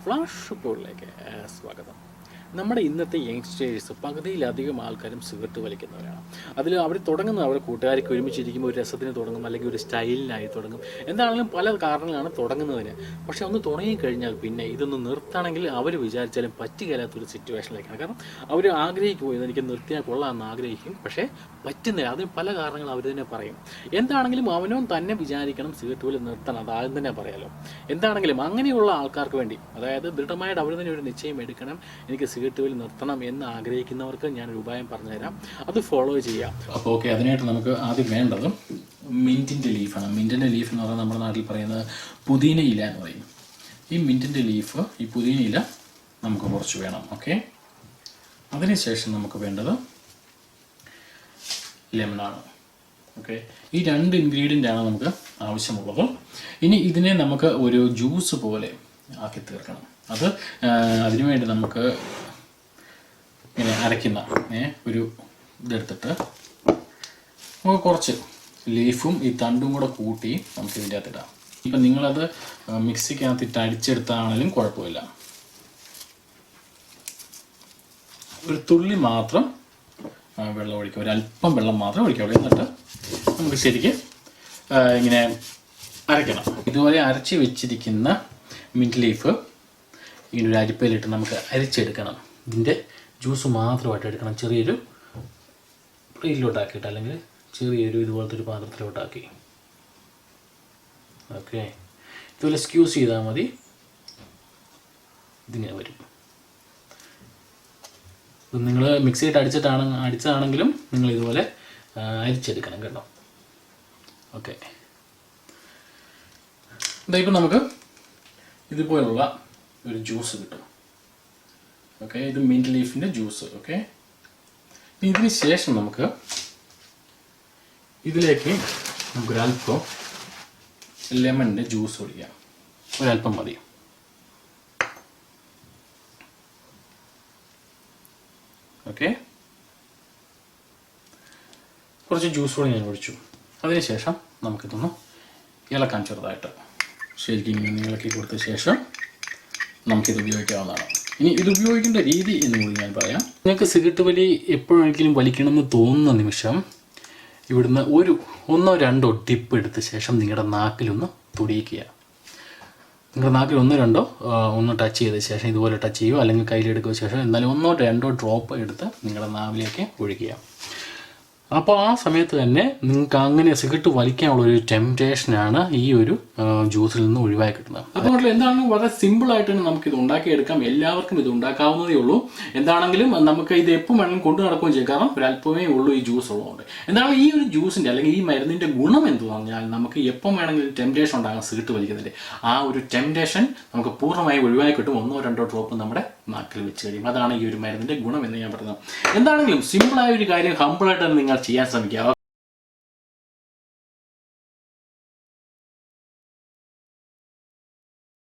Flash റിപ്പോർട്ടിലേക്ക് സ്വാഗതം. നമ്മുടെ ഇന്നത്തെ യങ്സ്റ്റേഴ്സ് പകുതിയിലധികം ആൾക്കാരും സിഗരറ്റ് വലിക്കുന്നവരാണ്. അതിൽ അവർ തുടങ്ങുന്നത് അവർ കൂട്ടുകാർക്ക് ഒരുമിച്ചിരിക്കുമ്പോൾ ഒരു രസത്തിന് തുടങ്ങും, അല്ലെങ്കിൽ ഒരു സ്റ്റൈലിനായി തുടങ്ങും. എന്താണെങ്കിലും പല കാരണങ്ങളാണ് തുടങ്ങുന്നതിന്. പക്ഷെ ഒന്ന് തുടങ്ങിക്കഴിഞ്ഞാൽ പിന്നെ ഇതൊന്ന് നിർത്തണമെങ്കിൽ അവർ വിചാരിച്ചാലും പറ്റുകയില്ലാത്തൊരു സിറ്റുവേഷനിലേക്കാണ്. കാരണം അവർ ആഗ്രഹിക്കും, ഇതെനിക്ക് നിർത്തിയാൽ കൊള്ളാമെന്ന് ആഗ്രഹിക്കും, പക്ഷേ പറ്റുന്നില്ല. അതിന് പല കാരണങ്ങൾ അവർ തന്നെ പറയും. എന്താണെങ്കിലും അവനവൻ തന്നെ വിചാരിക്കണം സിഗരറ്റ് വലി നിർത്തണം, അത് ആദ്യം തന്നെ പറയാലോ. എന്താണെങ്കിലും അങ്ങനെയുള്ള ആൾക്കാർക്ക് വേണ്ടി, അതായത് ദൃഢമായിട്ട് അവർ തന്നെ ഒരു നിശ്ചയം എടുക്കണം, എനിക്ക് സിഗരറ്റ് വലി നിർത്തണം എന്ന് ആഗ്രഹിക്കുന്നവർക്ക് ഞാനൊരു ഉപായം പറഞ്ഞുതരാം. അത് ഫോളോ ചെയ്യാം. അപ്പോൾ ഓക്കെ, അതിനായിട്ട് നമുക്ക് ആദ്യം വേണ്ടത് മിൻറ്റിൻ്റെ ലീഫാണ്. മിൻറ്റിൻ്റെ ലീഫ് എന്ന് പറഞ്ഞാൽ നമ്മുടെ നാട്ടിൽ പറയുന്നത് പുതിന ഇല എന്ന് പറയും. ഈ മിൻറ്റിൻ്റെ ലീഫ്, ഈ പുതിന ഇല നമുക്ക് കുറച്ച് വേണം. ഓക്കെ, അതിനുശേഷം നമുക്ക് വേണ്ടത് ലെമണാണ്. ഓക്കെ, ഈ രണ്ട് ഇൻഗ്രീഡിയൻ്റാണ് നമുക്ക് ആവശ്യമുള്ളത്. ഇനി ഇതിനെ നമുക്ക് ഒരു ജ്യൂസ് പോലെ ആക്കി തീർക്കണം. അതിനുവേണ്ടി നമുക്ക് ഇങ്ങനെ അരയ്ക്കുന്ന ഒരു ഇതെടുത്തിട്ട് നമുക്ക് കുറച്ച് ലീഫും ഈ തണ്ടും കൂടെ കൂട്ടി നമുക്ക് ഇതിൻ്റെ അകത്തിടാം. ഇപ്പം നിങ്ങളത് മിക്സിക്കകത്തിട്ട് അടിച്ചെടുത്താണെങ്കിലും കുഴപ്പമില്ല. ഒരു തുള്ളി മാത്രം വെള്ളം ഒഴിക്കുക, ഒരല്പം വെള്ളം മാത്രം ഒഴിക്കുക. എന്നിട്ട് നമുക്ക് ശരിക്ക് ഇങ്ങനെ അരയ്ക്കണം. ഇതുപോലെ അരച്ച് വെച്ചിരിക്കുന്ന മിൻറ്റ് ലീഫ് ഇങ്ങനെ ഒരു അരിപ്പയിലിട്ട് നമുക്ക് അരിച്ചെടുക്കണം. ഇതിൻ്റെ ജ്യൂസ് മാത്രമായിട്ട് എടുക്കണം. ചെറിയൊരു പ്ലേറ്റിലോട്ടാക്കിയിട്ട്, അല്ലെങ്കിൽ ചെറിയൊരു ഇതുപോലത്തെ ഒരു പാത്രത്തിലോട്ടാക്കി. ഓക്കെ, ഇതുപോലെ സ്ക്യൂസ് ചെയ്താൽ മതി. ഇതിങ്ങനെ വരും. നിങ്ങൾ മിക്സിയിട്ട് അടിച്ചതാണെങ്കിലും നിങ്ങൾ ഇതുപോലെ അരിച്ചെടുക്കണം കേട്ടോ. ഓക്കെ, ഇതായിപ്പോൾ നമുക്ക് ഇതുപോലുള്ള ഒരു ജ്യൂസ് കിട്ടും. ഓക്കെ, ഇത് മിൻറ്റ് ലീഫിൻ്റെ ജ്യൂസ്. ഓക്കെ, ഇതിന് ശേഷം നമുക്ക് ഇതിലേക്ക് നമുക്കൊരല്പം ലെമണിൻ്റെ ജ്യൂസ് ഒഴിക്കാം. ഒരല്പം മതി. ഓക്കെ, കുറച്ച് ജ്യൂസ് കൂടി ഞാൻ ഒഴിച്ചു. അതിനുശേഷം നമുക്കിതൊന്ന് ഇളക്കാൻ ചെറുതായിട്ട് ശരിക്കും ഇങ്ങനെ ഇളക്കി കൊടുത്ത ശേഷം നമുക്കിത് ഉപയോഗിക്കാവുന്നതാണ്. ഇനി ഇത് ഉപയോഗിക്കേണ്ട രീതി എന്നുകൂടി ഞാൻ പറയാം. നിങ്ങൾക്ക് സിഗരറ്റ് വലി എപ്പോഴെങ്കിലും വലിക്കണമെന്ന് തോന്നുന്ന നിമിഷം ഇവിടുന്ന് ഒന്നോ രണ്ടോ ടിപ്പ് എടുത്ത ശേഷം നിങ്ങളുടെ നാക്കിലൊന്ന് തുടിയിക്കുക. നിങ്ങളുടെ നാക്കിൽ ഒന്ന് ടച്ച് ചെയ്ത ശേഷം ഇതുപോലെ ടച്ച് ചെയ്യുക, അല്ലെങ്കിൽ കയ്യിലെടുക്കുക. ശേഷം എന്നാലും ഒന്നോ രണ്ടോ ഡ്രോപ്പ് എടുത്ത് നിങ്ങളുടെ നാവിലേക്ക് ഒഴിക്കുക. അപ്പോൾ ആ സമയത്ത് തന്നെ നിങ്ങൾക്ക് അങ്ങനെ സിഗരറ്റ് വലിക്കാനുള്ള ഒരു ടെംപ്റ്റേഷനാണ് ഈ ഒരു ജ്യൂസിൽ നിന്ന് ഒഴിവായി കിട്ടുന്നത്. അതുകൊണ്ട് എന്താണ്, വളരെ സിമ്പിളായിട്ട് തന്നെ നമുക്കിത് ഉണ്ടാക്കിയെടുക്കാം. എല്ലാവർക്കും ഇത് ഉണ്ടാക്കാവുന്നതേ ഉള്ളൂ. എന്താണെങ്കിലും നമുക്ക് ഇത് എപ്പോൾ വേണമെങ്കിലും കൊണ്ടു നടക്കുകയും ചെയ്യും. കാരണം ഒരല്പമേ ഉള്ളൂ ഈ ജ്യൂസ് ഉള്ളതുകൊണ്ട്. എന്താണ് ഈ ഒരു ജ്യൂസിൻ്റെ അല്ലെങ്കിൽ ഈ മരുന്നിൻ്റെ ഗുണം എന്ത് പറഞ്ഞാൽ, നമുക്ക് എപ്പം വേണമെങ്കിലും ടെംപ്റ്റേഷൻ ഉണ്ടാകാം സിഗരറ്റ് വലിക്കുന്നതിൻ്റെ. ആ ഒരു ടെംപ്റ്റേഷൻ നമുക്ക് പൂർണ്ണമായി ഒഴിവായി കിട്ടും. ഒന്നോ രണ്ടോ ഡ്രോപ്പ് നമ്മുടെ നാക്കിൽ വെച്ച് കഴിയും. അതാണ് ഈ ഒരു മരുന്നിൻ്റെ ഗുണം എന്ന് ഞാൻ പറയുന്നത്. എന്താണെങ്കിലും സിമ്പിളായ ഒരു കാര്യം ഹമ്പിളായിട്ട് തന്നെ നിങ്ങൾ ചെയ്യാൻ ശ്രമിക്കുക.